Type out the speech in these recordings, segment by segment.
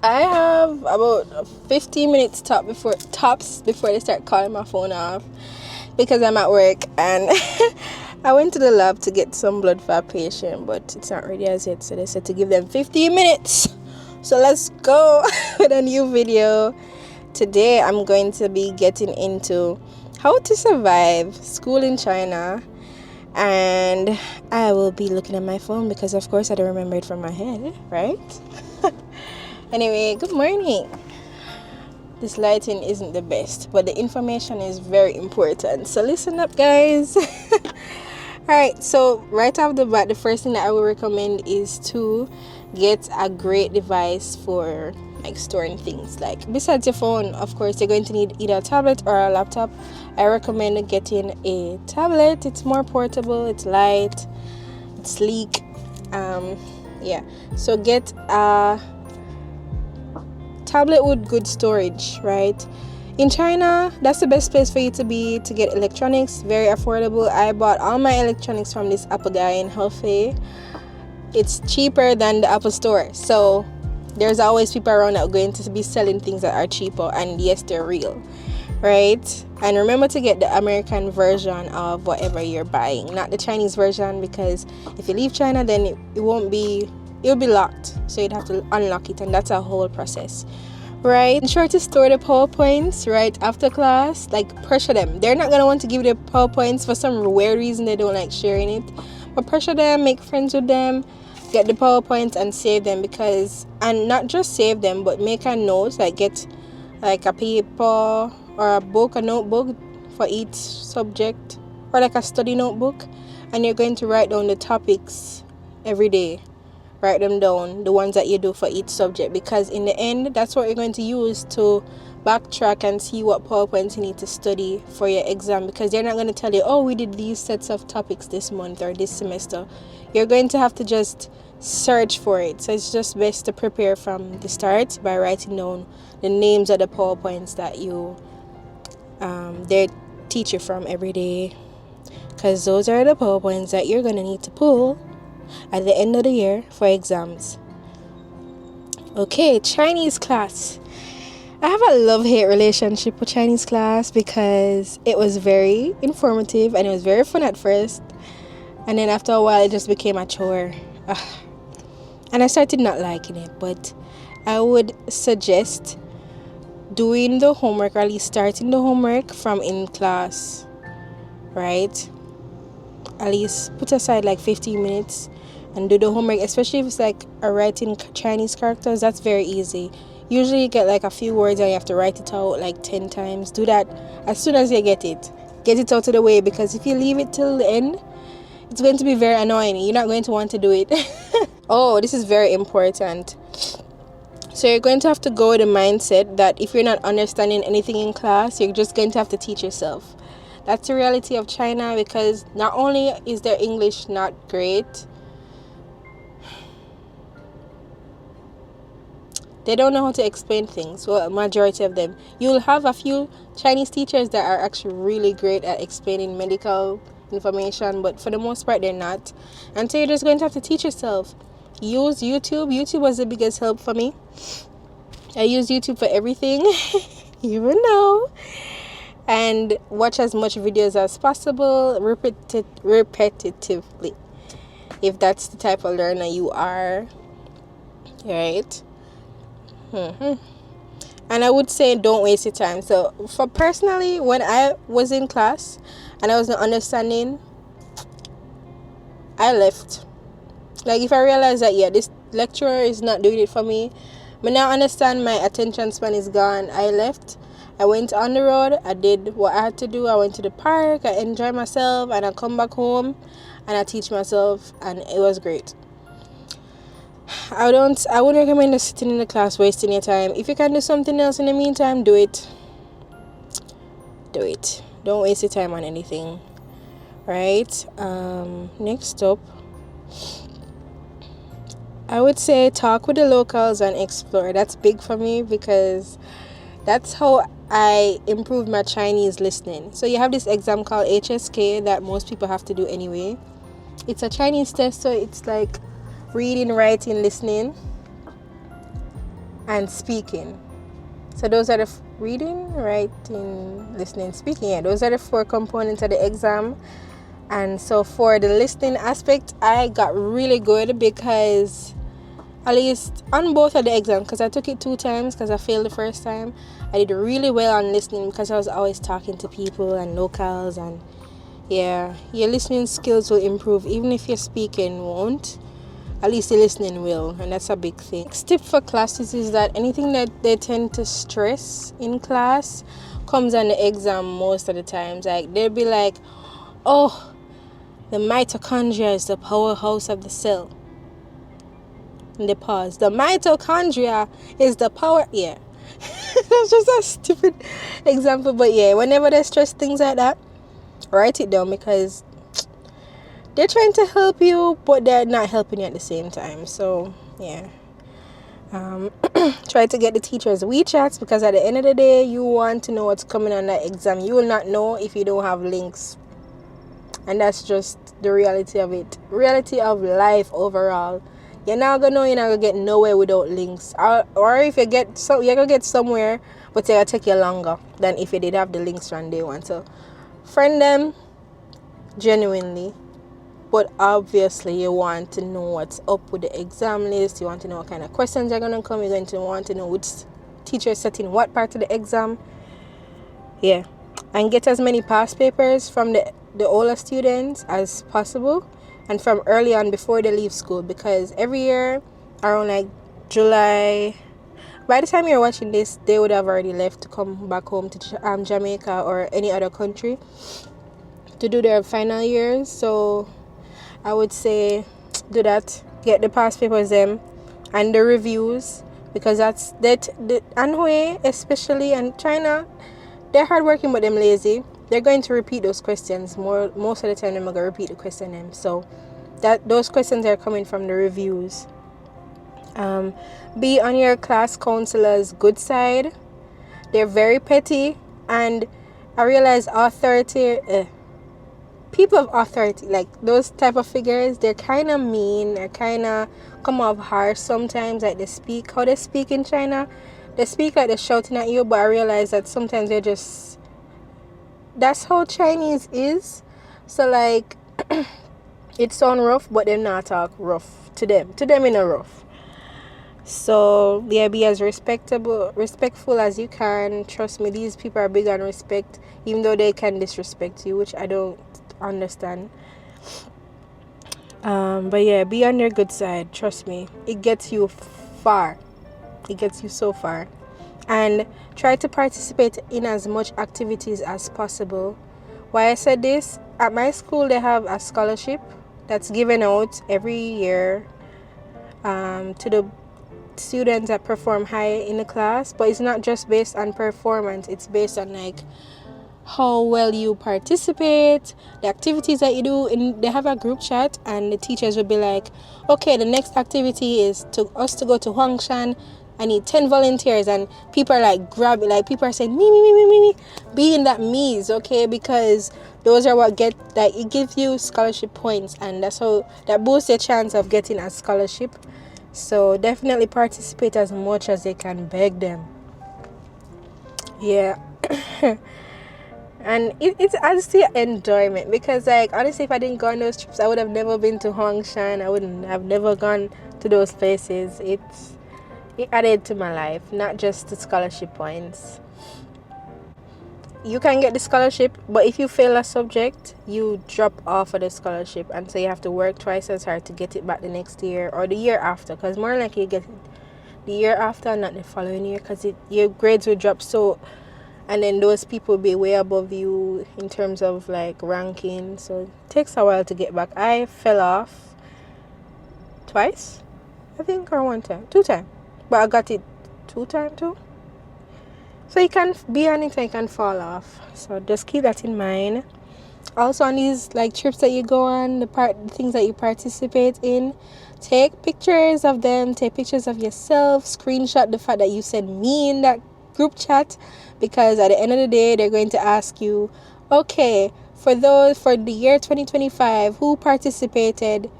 I have about 15 minutes tops before they start calling my phone off because I'm at work and I went to the lab to get some blood for a patient, but it's not ready as yet, so they said to give them 15 minutes. So let's go with a new video. Today I'm going to be getting into how to survive school in China, and I will be looking at my phone because of course I don't remember it from my head, right? Anyway, good morning. This lighting isn't the best, but the information is very important, so listen up, guys. Alright, so right off the bat, the first thing that I would recommend is to get a great device for like storing things. Like besides your phone, of course, you're going to need either a tablet or a laptop. I recommend getting a tablet. It's more portable, it's light, it's sleek. So get a tablet with good storage, right? In China, that's the best place for you to be to get electronics. Very affordable. I bought all my electronics from this Apple guy in Hefei. It's cheaper than the Apple store, so there's always people around that are going to be selling things that are cheaper, and yes, they're real, right? And remember to get the American version of whatever you're buying, not the Chinese version, because if you leave China, then it'll be locked, so you'd have to unlock it, and that's a whole process, right? Ensure to store the PowerPoints right after class. Like, pressure them. They're not gonna want to give you the PowerPoints for some weird reason. They don't like sharing it, but pressure them, make friends with them, get the PowerPoints and save them, and not just save them, but make a note, like get like a paper or a notebook for each subject, or like a study notebook, and you're going to write down the topics every day. Write them down, the ones that you do for each subject, because in the end, that's what you're going to use to backtrack and see what PowerPoints you need to study for your exam, because they're not going to tell you, oh, we did these sets of topics this month or this semester. You're going to have to just search for it. So it's just best to prepare from the start by writing down the names of the PowerPoints that they teach you from every day, because those are the PowerPoints that you're going to need to pull at the end of the year for exams. Okay, Chinese class. I have a love-hate relationship with Chinese class because it was very informative and it was very fun at first, and then after a while it just became a chore. And I started not liking it. But I would suggest doing the homework, or at least starting the homework from in class, right? At least put aside like 15 minutes and do the homework, especially if it's like a writing Chinese characters. That's very easy. Usually you get like a few words and you have to write it out like 10 times. Do that as soon as you get it out of the way, because if you leave it till the end, it's going to be very annoying. You're not going to want to do it. Oh, this is very important. So you're going to have to go with the mindset that if you're not understanding anything in class, you're just going to have to teach yourself. That's the reality of China, because not only is their English not great, they don't know how to explain things. Well, majority of them. You'll have a few Chinese teachers that are actually really great at explaining medical information, but for the most part, they're not. And so you're just going to have to teach yourself. Use YouTube. YouTube was the biggest help for me. I use YouTube for everything, even though. And watch as much videos as possible, repetitively, if that's the type of learner you are, right? And I would say don't waste your time. So for personally, when I was in class and I wasn't understanding, I left. Like, if I realized that this lecturer is not doing it for me, but now I understand my attention span is gone, I left. I went on the road, I did what I had to do. I went to the park, I enjoyed myself, and I come back home and I teach myself, and it was great. I wouldn't recommend just sitting in the class wasting your time. If you can do something else in the meantime, do it. Don't waste your time on anything, right? Next up, I would say talk with the locals and explore. That's big for me because that's how I improved my Chinese listening. So you have this exam called HSK that most people have to do anyway. It's a Chinese test, so it's like reading, writing, listening. and speaking. So those are the reading, writing, listening, speaking. Yeah, those are the 4 components of the exam. And so for the listening aspect, I got really good because at least on both of the exams, because I took it 2 times because I failed the first time, I did really well on listening because I was always talking to people and locals, and yeah, your listening skills will improve. Even if your speaking won't, at least the listening will, and that's a big thing. Next tip for classes is that anything that they tend to stress in class comes on the exam most of the times. Like they'll be like, oh, the mitochondria is the powerhouse of the cell. And they pause. The mitochondria is the power. Yeah. That's just a stupid example. But yeah, whenever they stress things like that, write it down because they're trying to help you, but they're not helping you at the same time. So yeah. Try to get the teachers' WeChats because at the end of the day, you want to know what's coming on that exam. You will not know if you don't have links. And that's just the reality of it. Reality of life overall. You're not gonna get nowhere without links. Or if you get you're gonna get somewhere, but it's gonna take you longer than if you did have the links from day one. So friend them genuinely. But obviously you want to know what's up with the exam list. You want to know what kind of questions are gonna come. You're going to want to know which teacher is setting what part of the exam. Yeah. And get as many past papers from the older students as possible, and from early on before they leave school, because every year around like July, by the time you're watching this, they would have already left to come back home to Jamaica or any other country to do their final years. So I would say do that, get the past papers them and the reviews, because that's that the Anhui especially and China, they're hardworking but them lazy. They're going to repeat those questions most of the time. They're going to repeat the question them. So that those questions are coming from the reviews. Be on your class counselor's good side. They're very petty, and I realize people of authority, like those type of figures, they're kind of mean. They're kind of come off harsh sometimes. Like how they speak in China. They speak like they're shouting at you, but I realize that sometimes they're just, that's how Chinese is. So like it sound rough, but they're not talk rough to them in a rough. So yeah, be as respectful as you can. Trust me, these people are big on respect, even though they can disrespect you, which I don't understand. But yeah, be on your good side. Trust me, it gets you far. It gets you so far. And try to participate in as much activities as possible. Why I said this, at my school they have a scholarship that's given out every year to the students that perform high in the class, but it's not just based on performance. It's based on like how well you participate, the activities that you do. And they have a group chat, and the teachers will be like, okay, the next activity is to go to Huangshan. I need 10 volunteers, and people are like people are saying me, be in that me's, okay, because those are what it gives you scholarship points, and that's how that boosts your chance of getting a scholarship. So definitely participate as much as they can, beg them. Yeah. And it's honestly enjoyment, because like honestly, if I didn't go on those trips, I would have never been to Huangshan. I wouldn't have never gone to those places. It added to my life, not just the scholarship points. You can get the scholarship, but if you fail a subject, you drop off of the scholarship, and so you have to work twice as hard to get it back the next year or the year after, because more likely you get it the year after, not the following year, because your grades will drop. So, and then those people will be way above you in terms of like ranking, so it takes a while to get back. I fell off twice, I think, or 2 times, but I got it 2 times too. So you can be on it and you can fall off. So just keep that in mind. Also on these like trips that you go on, the things that you participate in, take pictures of them, take pictures of yourself, screenshot the fact that you said me in that group chat, because at the end of the day they're going to ask you, okay, for the year 2025, who participated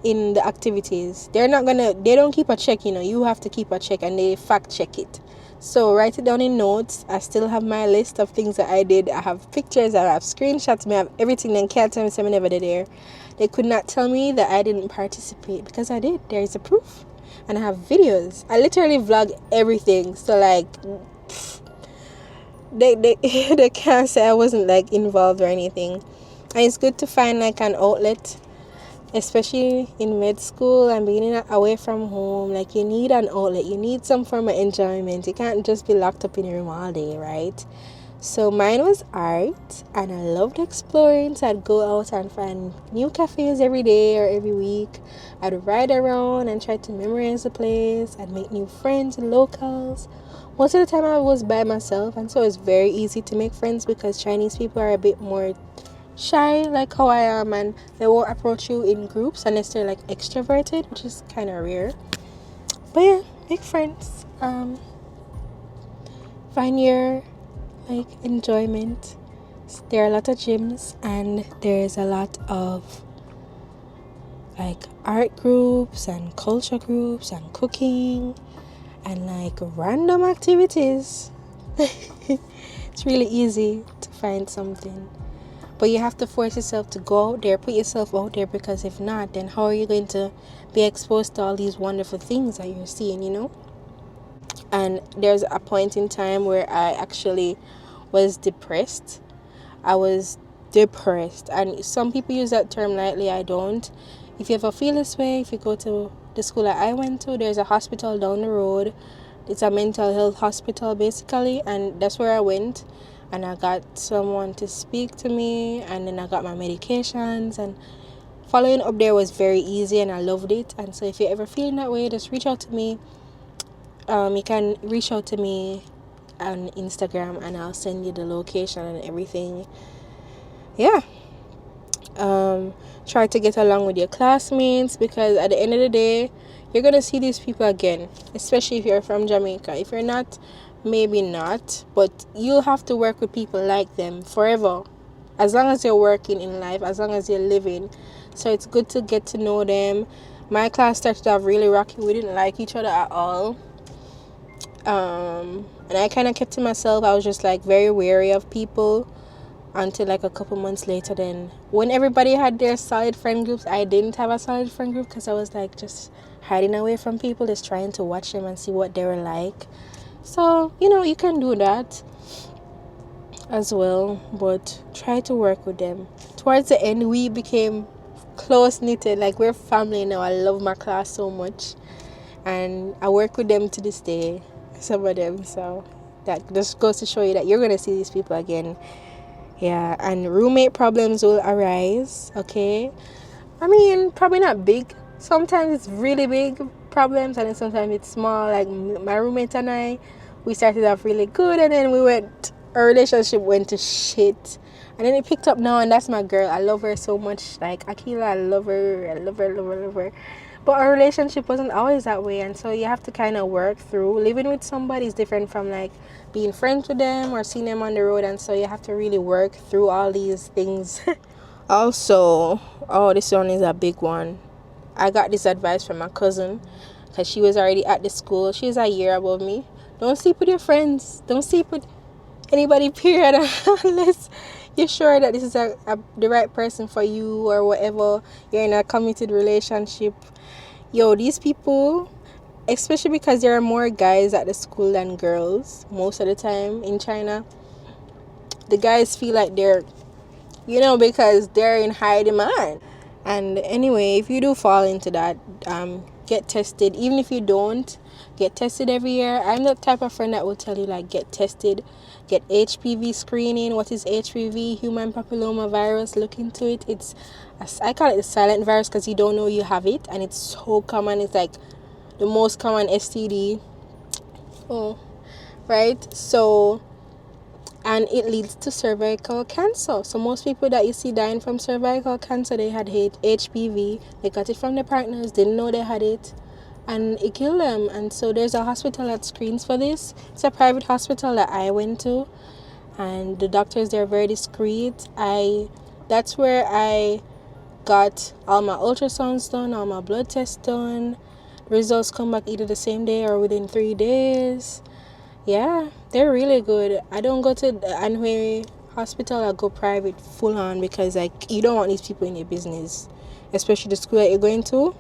in the activities. They don't keep a check, you have to keep a check, and they fact check it. So write it down in notes. I still have my list of things that I did. I have pictures, I have screenshots, I have everything. Then can't tell me something never did there. They could not tell me that I didn't participate, because I did. There is a proof. And I have videos. I literally vlog everything. So like they they can't say I wasn't like involved or anything. And it's good to find like an outlet, especially in med school and being away from home. Like, you need an outlet, you need some form of enjoyment. You can't just be locked up in your room all day, right? So mine was art, and I loved exploring. So I'd go out and find new cafes every day or every week. I'd ride around and try to memorize the place. I'd make new friends and locals. Most of the time I was by myself, and so it's very easy to make friends because Chinese people are a bit more shy, like how I am, and they won't approach you in groups unless they're like extroverted, which is kind of rare. But yeah, make friends. Find your like enjoyment. There are a lot of gyms, and there's a lot of like art groups and culture groups and cooking and like random activities. It's really easy to find something. But you have to force yourself to go out there, put yourself out there, because if not, then how are you going to be exposed to all these wonderful things that you're seeing, And there's a point in time where I actually was depressed. I was depressed. And some people use that term lightly, I don't. If you ever feel this way, if you go to the school that I went to, there's a hospital down the road. It's a mental health hospital, basically, and that's where I went. And I got someone to speak to me, and then I got my medications, and following up there was very easy, and I loved it. And so if you're ever feeling that way, just reach out to me. You can reach out to me on Instagram, and I'll send you the location and everything. Yeah. Try to get along with your classmates, because at the end of the day, you're going to see these people again, especially if you're from Jamaica. If you're not, maybe not, but you'll have to work with people like them forever, as long as you're working in life, as long as you're living. So it's good to get to know them. My class started off really rocky. We didn't like each other at all, and I kind of kept to myself. I was just like very wary of people until like a couple months later. Then when everybody had their solid friend groups, I didn't have a solid friend group, because I was like just hiding away from people, just trying to watch them and see what they were like. So, you can do that as well, but try to work with them. Towards the end, we became close-knitted, like we're family now. I love my class so much, and I work with them to this day, some of them. So that just goes to show you that you're going to see these people again. Yeah, and roommate problems will arise, okay? I mean, probably not big. Sometimes it's really big problems, and then sometimes it's small. Like my roommate and I, we started off really good, and then our relationship went to shit, and then it picked up now, and that's my girl. I love her so much. Like Akila, I love her. But our relationship wasn't always that way, and so you have to kind of work through. Living with somebody is different from like being friends with them or seeing them on the road, and so you have to really work through all these things. Also, this one is a big one. I got this advice from my cousin, because she was already at the school. She's a year above me. Don't sleep with your friends. Don't sleep with anybody, period, unless you're sure that this is the right person for you, or whatever. You're in a committed relationship. These people, especially because there are more guys at the school than girls most of the time in China, the guys feel like they're, because they're in high demand. And anyway, if you do fall into that, get tested. Even if you don't, get tested every year. I'm the type of friend that will tell you, like, get tested, get HPV screening. What is HPV? Human papilloma virus. Look into it. I call it the silent virus, because you don't know you have it, and it's so common. It's like the most common STD. Right? So, and it leads to cervical cancer. So most people that you see dying from cervical cancer, they had HPV. They got it from their partners, didn't know they had it, and it killed them. And so there's a hospital that screens for this. It's a private hospital that I went to, and the doctors, they're very discreet. That's where I got all my ultrasounds done, all my blood tests done. Results come back either the same day or within 3 days. Yeah, they're really good. I don't go to the Anhui hospital. I go private full on because like you don't want these people in your business, especially the school that you're going to.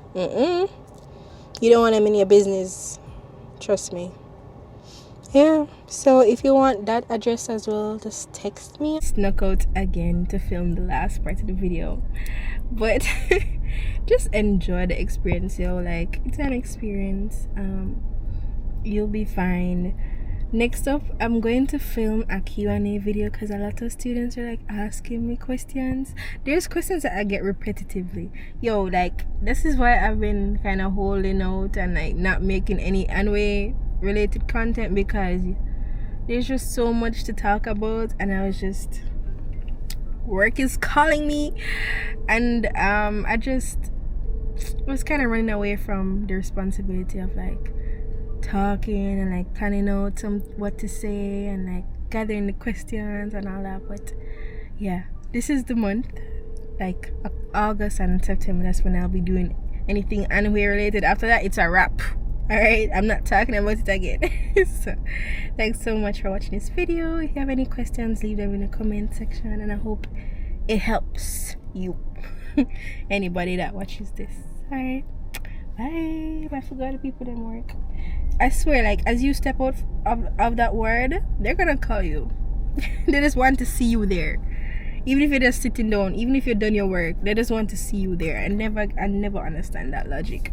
You don't want them in your business. Trust me. Yeah, so if you want that address as well, just text me. Snuck out again to film the last part of the video, but just enjoy the experience, yo. Like, it's an experience. You'll be fine. Next up, I'm going to film a Q&A video because a lot of students are like asking me questions. There's questions that I get repetitively. Yo, like, this is why I've been kind of holding out and like not making any Anhui related content, because there's just so much to talk about, and I was just, work is calling me, and I just was kind of running away from the responsibility of like talking and like planning out what to say and like gathering the questions and all that. But yeah, this is the month, like August and September, that's when I'll be doing anything Anhui related. After that, it's a wrap. Alright, I'm not talking about it again. So thanks so much for watching this video. If you have any questions, leave them in the comment section, and I hope it helps you. Anybody that watches this. Alright, bye. I forgot the people that work. I swear, like, as you step out of that word, they're gonna call you. They just want to see you there. Even if you're just sitting down, even if you're done your work, they just want to see you there. I never understand that logic.